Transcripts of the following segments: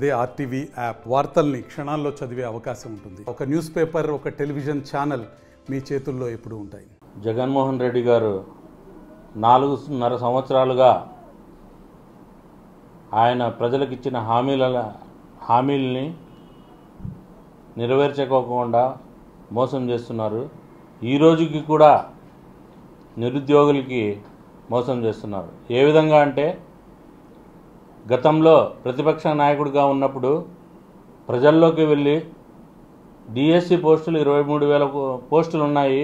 అదే RTV app వార్తల్ని క్షణాల్లో చదివే అవకాశం ఉంటుంది. ఒక న్యూస్ పేపర్, ఒక టెలివిజన్ ఛానల్ మీ చేతుల్లో ఎప్పుడూ ఉంటాయి. జగన్మోహన్ రెడ్డి గారు 4.5 సంవత్సరాలుగా ఆయన ప్రజలకు ఇచ్చిన హామీలని నెరవేర్చుకోకుండా మోసం చేస్తున్నారు. ఈ రోజుకి కూడా నిరుద్యోగులకి మోసం చేస్తున్నారు. ఏ విధంగా అంటే గతంలో ప్రతిపక్ష నాయకుడిగా ఉన్నప్పుడు ప్రజల్లోకి వెళ్ళి డిఎస్సి పోస్టులు 23,000 పోస్టులు ఉన్నాయి,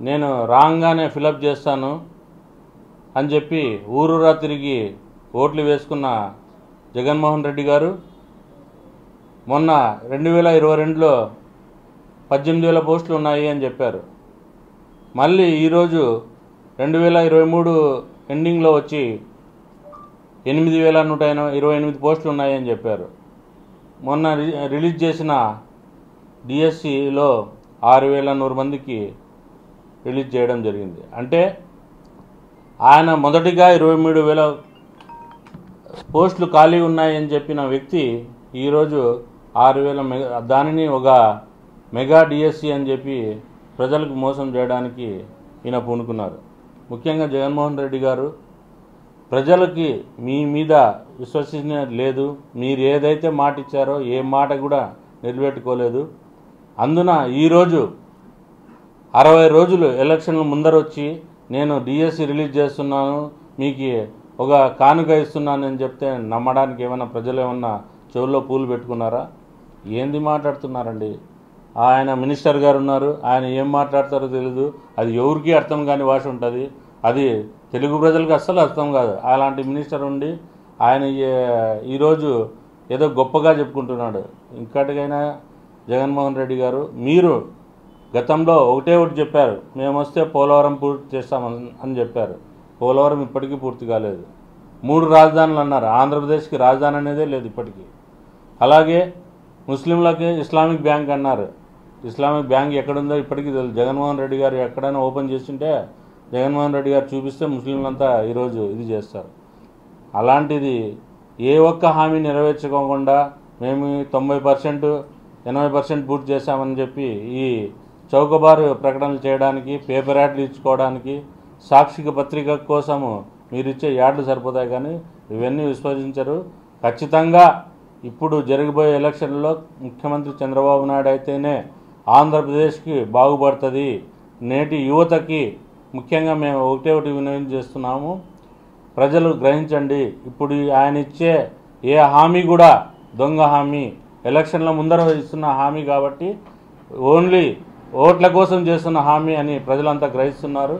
నేను రాగానే ఫిలప్ చేస్తాను అని చెప్పి ఊరూరా తిరిగి ఓట్లు వేసుకున్న జగన్మోహన్ రెడ్డి గారు మొన్న 2022లో 18,000 పోస్టులు ఉన్నాయి అని చెప్పారు. మళ్ళీ ఈరోజు 2023 ఎండింగ్లో వచ్చి 8,128 పోస్టులు ఉన్నాయని చెప్పారు. మొన్న రిలీజ్ చేసిన డిఎస్సిలో 6,100 మందికి రిలీజ్ చేయడం జరిగింది. అంటే ఆయన మొదటిగా 23,000 పోస్టులు ఖాళీ ఉన్నాయని చెప్పిన వ్యక్తి ఈరోజు 6,000 దానిని ఒక మెగా డిఎస్సి అని చెప్పి ప్రజలకు మోసం చేయడానికి ఈయన పూనుకున్నారు. ముఖ్యంగా జగన్మోహన్ రెడ్డి గారు ప్రజలకి మీ మీద విశ్వసనీయత లేదు. మీరు ఏదైతే మాట ఇచ్చారో ఏ మాట కూడా నిలబెట్టుకోలేదు. అందున ఈరోజు 60 రోజులు ఎలక్షన్ల ముందర వచ్చి నేను డిఎస్సి రిలీజ్ చేస్తున్నాను, మీకు ఒక కానుక ఇస్తున్నానని చెప్తే నమ్మడానికి ఏమైనా ప్రజలు ఏమన్నా చెవుల్లో పూలు పెట్టుకున్నారా? ఏంది మాట్లాడుతున్నారండి? ఆయన మినిస్టర్ గారు ఉన్నారు, ఆయన ఏం మాట్లాడతారో తెలీదు. అది ఎవరికి అర్థం కాని భాష ఉంటుంది. అది తెలుగు ప్రజలకు అస్సలు అర్థం కాదు. అలాంటి మినిస్టర్ ఉండి ఆయన ఈరోజు ఏదో గొప్పగా చెప్పుకుంటున్నాడు. ఇంకటికైనా జగన్మోహన్ రెడ్డి గారు, మీరు గతంలో ఒకటి చెప్పారు, మేము వస్తే పోలవరం పూర్తి చేస్తామని చెప్పారు. పోలవరం ఇప్పటికీ పూర్తి కాలేదు. 3 రాజధానులు అన్నారు. ఆంధ్రప్రదేశ్కి రాజధాని అనేదే లేదు ఇప్పటికీ. అలాగే ముస్లింలకి ఇస్లామిక్ బ్యాంక్ అన్నారు. ఇస్లామిక్ బ్యాంక్ ఎక్కడుందో ఇప్పటికీ తెలియదు. జగన్మోహన్ రెడ్డి గారు ఎక్కడైనా ఓపెన్ చేస్తుంటే జగన్మోహన్ రెడ్డి గారు చూపిస్తే ముస్లింలంతా ఈరోజు ఇది చేస్తారు. అలాంటిది ఏ ఒక్క హామీ నెరవేర్చుకోకుండా మేము 90%, 80% పూర్తి చేశామని చెప్పి ఈ చౌకబారు ప్రకటనలు చేయడానికి, పేపర్ యాడ్లు ఇచ్చుకోవడానికి, సాక్షిక పత్రిక కోసము మీరు ఇచ్చే యాడ్లు సరిపోతాయి, కానీ ఇవన్నీ విశ్వసించరు. ఖచ్చితంగా ఇప్పుడు జరగబోయే ఎలక్షన్లో ముఖ్యమంత్రి చంద్రబాబు నాయుడు అయితేనే ఆంధ్రప్రదేశ్కి బాగుపడుతుంది. నేటి యువతకి ముఖ్యంగా మేము ఒకటి వినయం చేస్తున్నాము, ప్రజలు గ్రహించండి. ఇప్పుడు ఆయన ఇచ్చే ఏ హామీ కూడా దొంగ హామీ, ఎలక్షన్ల ముందర ఇస్తున్న హామీ కాబట్టి ఓన్లీ ఓట్ల కోసం చేస్తున్న హామీ అని ప్రజలంతా గ్రహిస్తున్నారు.